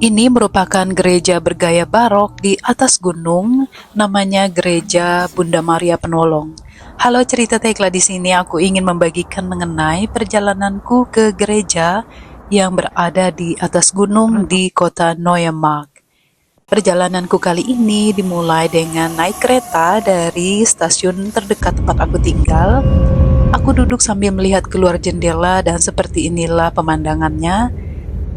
Ini merupakan gereja bergaya barok di atas gunung, namanya Gereja Bunda Maria Penolong. Halo, cerita Tekla di sini. Aku ingin membagikan mengenai perjalananku ke gereja yang berada di atas gunung di kota Neumark. Perjalananku kali ini dimulai dengan naik kereta dari stasiun terdekat tempat aku tinggal. Aku duduk sambil melihat keluar jendela dan seperti inilah pemandangannya.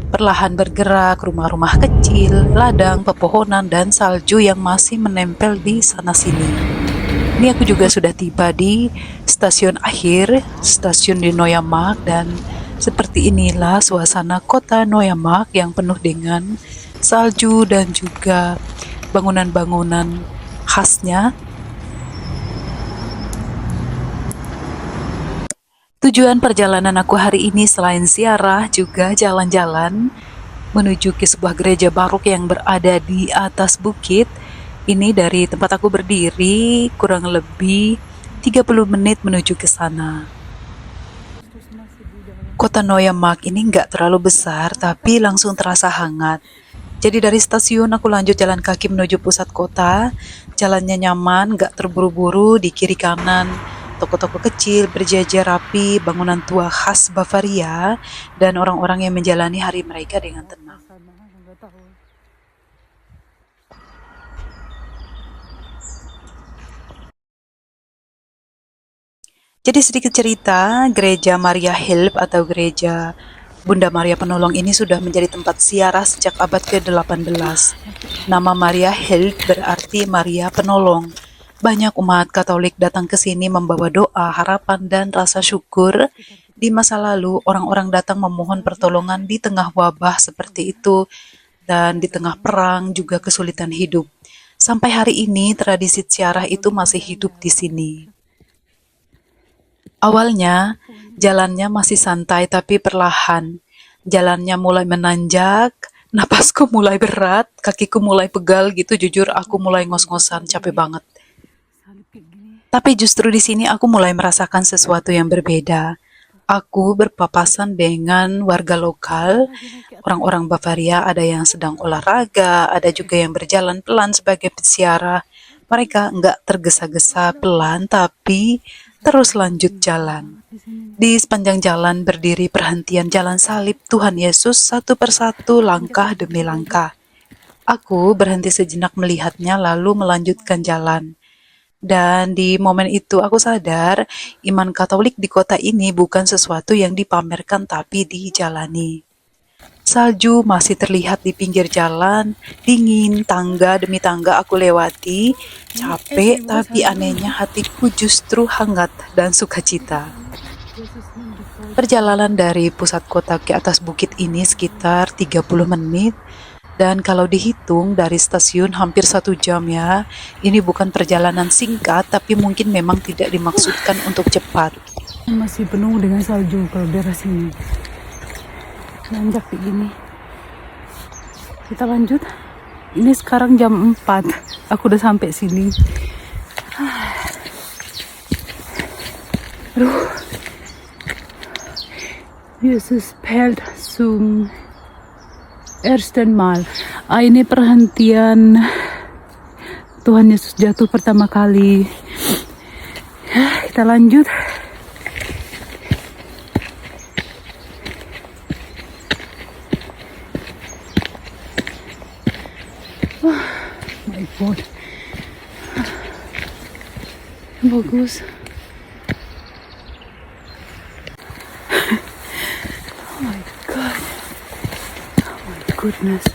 Perlahan bergerak, rumah-rumah kecil, ladang, pepohonan, dan salju yang masih menempel di sana-sini. Ini aku juga sudah tiba di stasiun akhir, stasiun di Neumark, dan seperti inilah suasana kota Neumark yang penuh dengan salju dan juga bangunan-bangunan khasnya. Tujuan perjalanan aku hari ini selain ziarah juga jalan-jalan menuju ke sebuah gereja barok yang berada di atas bukit. Ini dari tempat aku berdiri kurang lebih 30 menit menuju ke sana. Kota Neumark ini nggak terlalu besar tapi langsung terasa hangat. Jadi dari stasiun aku lanjut jalan kaki menuju pusat kota. Jalannya nyaman, nggak terburu-buru. Di kiri kanan toko-toko kecil berjajar rapi, bangunan tua khas Bavaria, dan orang-orang yang menjalani hari mereka dengan tenang. Jadi sedikit cerita, Gereja Maria Hilf atau Gereja Bunda Maria Penolong ini sudah menjadi tempat ziarah sejak abad ke-18. Nama Maria Hilf berarti Maria Penolong. Banyak umat Katolik datang ke sini membawa doa, harapan, dan rasa syukur. Di masa lalu, orang-orang datang memohon pertolongan di tengah wabah seperti itu, dan di tengah perang juga kesulitan hidup. Sampai hari ini, tradisi ziarah itu masih hidup di sini. Awalnya, jalannya masih santai tapi perlahan. Jalannya mulai menanjak, napasku mulai berat, kakiku mulai pegal gitu. Jujur aku mulai ngos-ngosan, capek banget. Tapi justru di sini aku mulai merasakan sesuatu yang berbeda. Aku berpapasan dengan warga lokal, orang-orang Bavaria, ada yang sedang olahraga, ada juga yang berjalan pelan sebagai peziarah. Mereka enggak tergesa-gesa pelan, tapi terus lanjut jalan. Di sepanjang jalan berdiri perhentian jalan salib Tuhan Yesus satu persatu, langkah demi langkah. Aku berhenti sejenak melihatnya lalu melanjutkan jalan. Dan di momen itu aku sadar iman Katolik di kota ini bukan sesuatu yang dipamerkan tapi dijalani. Salju masih terlihat di pinggir jalan, dingin, tangga demi tangga aku lewati, capek tapi anehnya hatiku justru hangat dan sukacita. Perjalanan dari pusat kota ke atas bukit ini sekitar 30 menit, dan kalau dihitung dari stasiun hampir 1 jam ya. Ini bukan perjalanan singkat, tapi mungkin memang tidak dimaksudkan untuk cepat. Masih penuh dengan salju kalau daerah sini. Nanjak begini. Kita lanjut. Ini sekarang jam 4. Aku udah sampai sini. Aduh. Jesus fällt zum ersten Mal. Ini perhentian Tuhan Yesus jatuh pertama kali. Kita lanjut. My God. Bagus. Oh my God. Oh my goodness.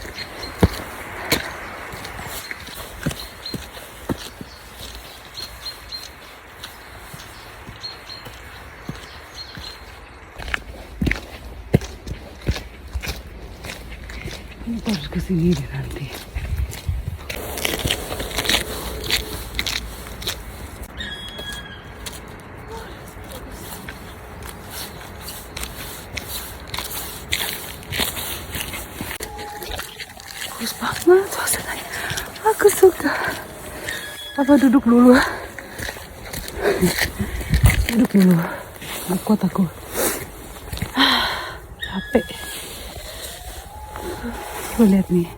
Ini harus kesini deh nanti. Bagus banget suasananya. Aku suka. Apa duduk dulu? Duduk dulu. Gak kuat aku. Capek. Tuh lihat nih.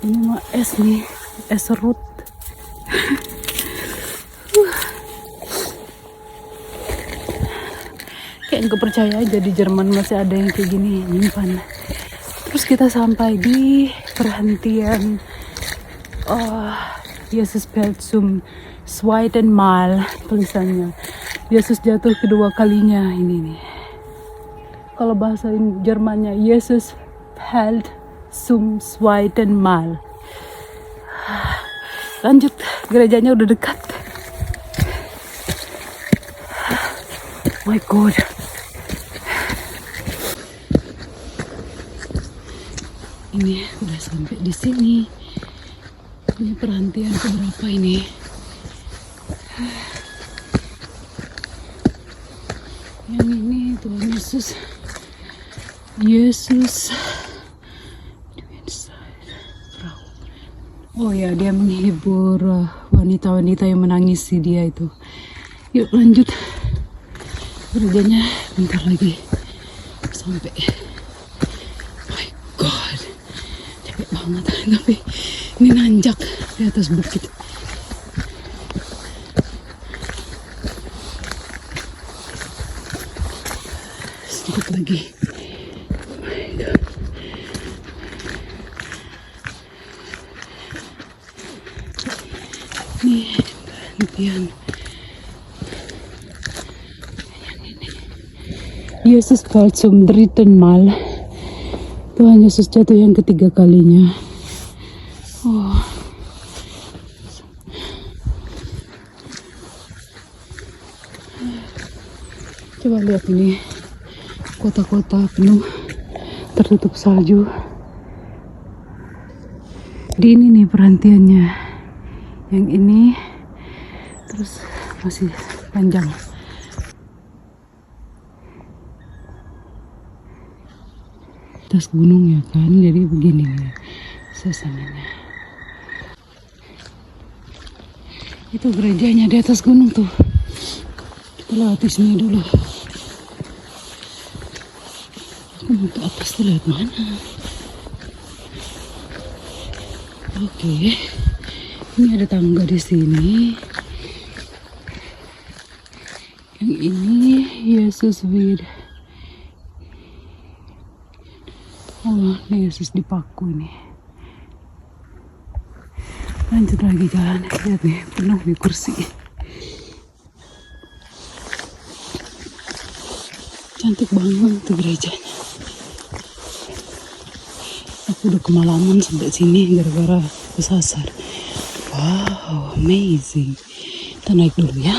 Ini mah es nih. Es serut. Kayak nggak percaya aja di Jerman masih ada yang kayak gini nyimpan. Terus kita sampai di perhentian Yesus fällt zum zweiten Mal tulisannya. Yesus jatuh kedua kalinya ini nih. Kalau bahasa Jermannya Yesus fällt zum zweiten Mal. Lanjut, gerejanya udah dekat. My God. Ini udah sampai di sini. Ini perhentian keberapa ini? Yang ini Tuhan Yesus. Yesus. Oh ya, dia menghibur wanita-wanita yang menangisi dia itu. Yuk lanjut. Gerejanya bentar lagi sampai. My God, capek banget. Tapi ini nanjak di atas bukit. Sedikit lagi. My God. Nih perhentian. Yesus fällt zum dritten Mal. Tuhan Yesus jatuh yang ketiga kalinya. Oh. Coba lihat ini. Kota-kota penuh tertutup salju. Di ini nih perhentiannya. Yang ini terus masih panjang. Atas gunung ya kan, jadi begini nih suasananya. Itu gerejanya di atas gunung tuh. Kita lewati sini dulu. Aku mau ke atas tuh, lihat mana. Oke, ini ada tangga di sini. Yang ini Yesus wir. Oh, ini Yesus dipaku ini. Lanjut lagi jalan. Lihat nih, penuh nih kursi. Cantik banget tuh gerejanya. Aku udah kemalaman sampai sini gara-gara kesasar. Wow, amazing. Kita naik dulu ya.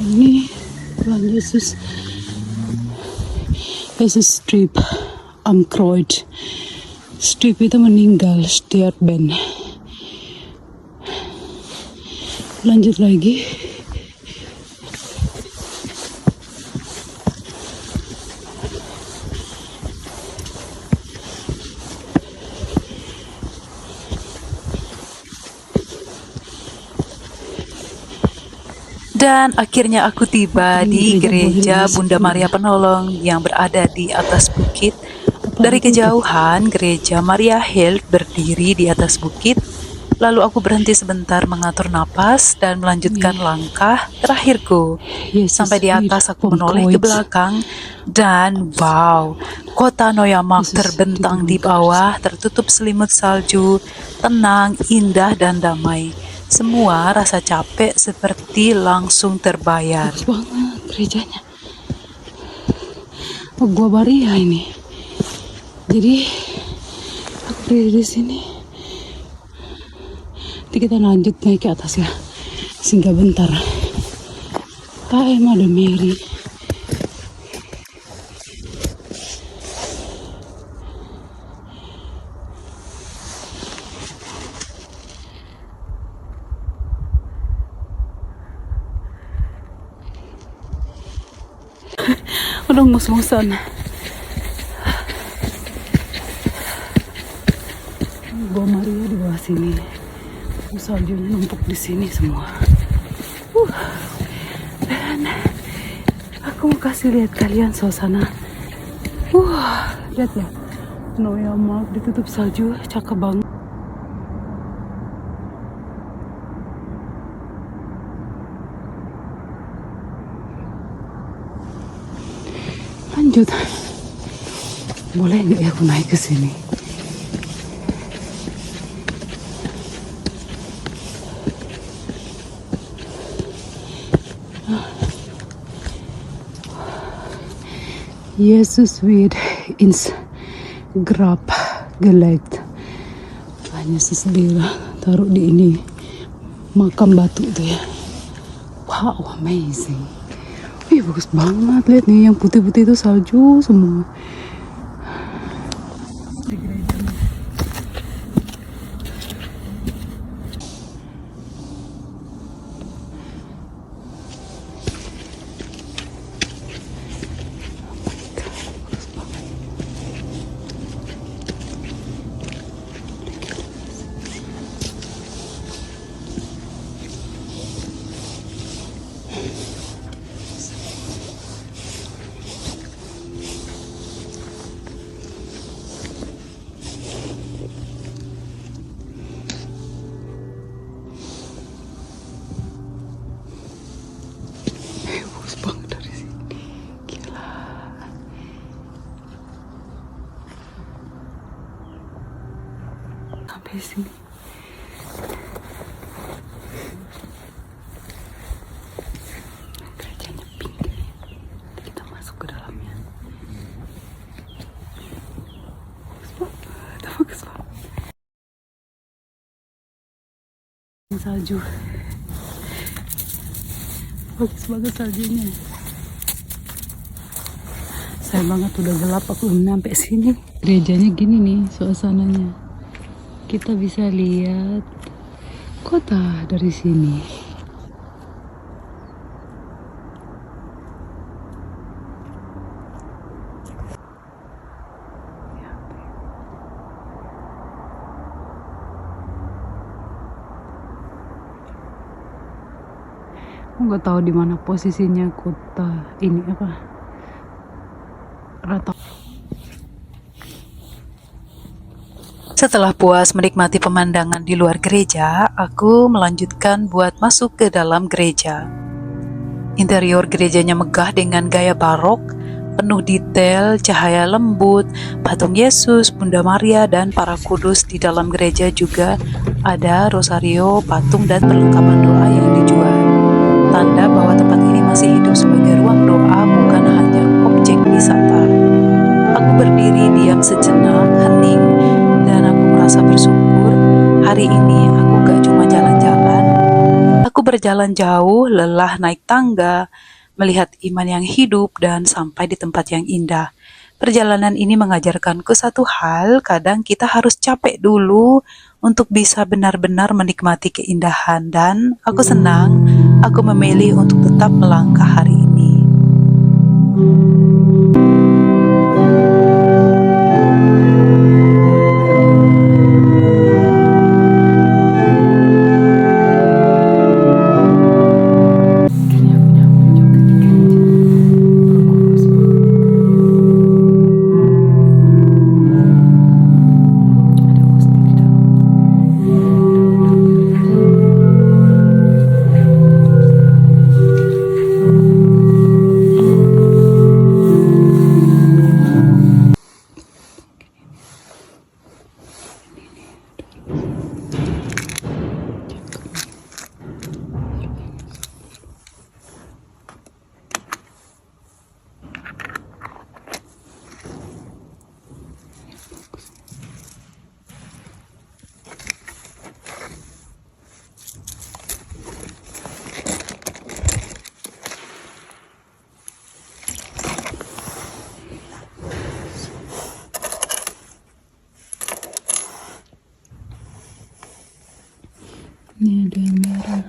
Ini Tuhan Yesus Strip am Kreuz. Strip itu meninggal, sterben. Lanjut lagi. Dan akhirnya aku tiba di gereja Bunda Maria Penolong yang berada di atas bukit. Dari kejauhan, gereja Maria Held berdiri di atas bukit. Lalu aku berhenti sebentar mengatur napas dan melanjutkan langkah terakhirku. Sampai di atas aku menoleh ke belakang dan wow, kota Neumarkt terbentang di bawah, tertutup selimut salju, tenang, indah dan damai. Semua rasa capek seperti langsung terbayar. Bagus banget gerejanya. Oh, gua Maria ini. Jadi aku berdiri di sini. Nanti kita lanjut naik ke atas ya. Singgah bentar. KM ada Mary. Aduh, ngos-ngosan. Gua Maria di bawah sini. Saljunya numpuk di sini semua. Dan aku mau kasih lihat kalian suasana. Lihat ya. Noya Mark ditutup salju, cakep banget. Lanjut. Boleh nggak ya aku naik ke sini? Yesus wird ins Grab gelegt. Yesus taruh di ini makam batu tuh ya. Wow, amazing. Wih, bagus banget. Lihat nih, yang putih-putih itu salju semua. Bagus banget dari sini. Gila. Sampai sini. Gerejanya pink ini. Nanti kita masuk ke dalamnya. Bagus banget. Bagus banget. Salju. Bagus banget saljunya. Sayang banget udah gelap, aku belum nyampe sini. Gerejanya gini nih suasananya. Kita bisa lihat kota dari sini. Aku nggak tahu di mana posisinya kota ini apa. Rata. Setelah puas menikmati pemandangan di luar gereja, aku melanjutkan buat masuk ke dalam gereja. Interior gerejanya megah dengan gaya barok, penuh detail, cahaya lembut, patung Yesus, Bunda Maria, dan para kudus. Di dalam gereja juga ada rosario, patung, dan perlengkapan doa yang dijual. Tanda bahwa tempat ini masih hidup sebagai ruang doa, bukan hanya objek wisata. Aku berdiri diam sejenak, hening, dan aku merasa bersyukur. Hari ini aku gak cuma jalan-jalan, aku berjalan jauh, lelah naik tangga, melihat iman yang hidup, dan sampai di tempat yang indah. Perjalanan ini mengajarkanku satu hal, kadang kita harus capek dulu untuk bisa benar-benar menikmati keindahan, dan aku senang aku memilih untuk tetap melangkah hari ini. Ini ada yang merah.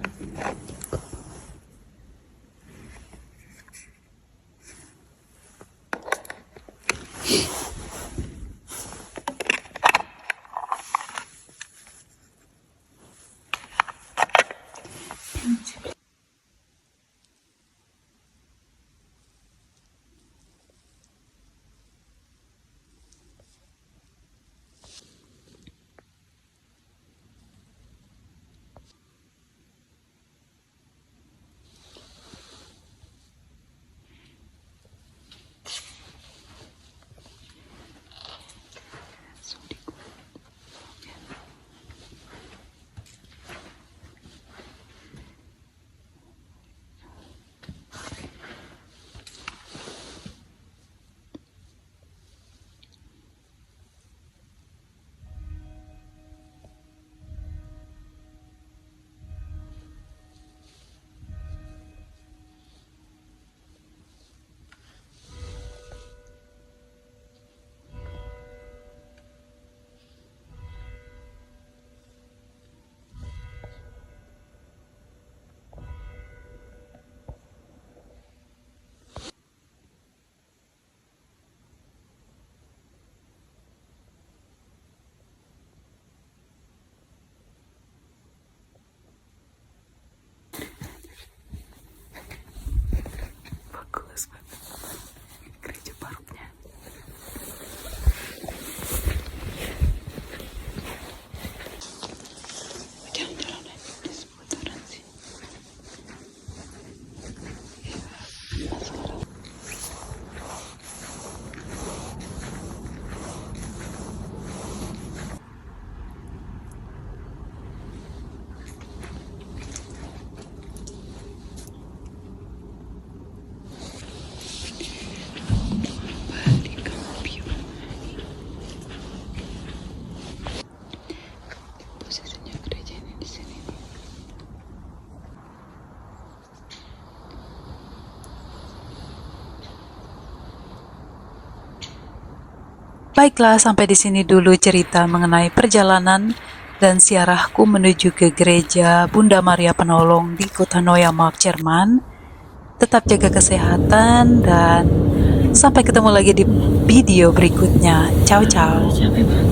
Baiklah, sampai di sini dulu cerita mengenai perjalanan dan siarahku menuju ke gereja Bunda Maria Penolong di kota Neumarkt, Jerman. Tetap jaga kesehatan dan sampai ketemu lagi di video berikutnya. Ciao, ciao. Capek banget.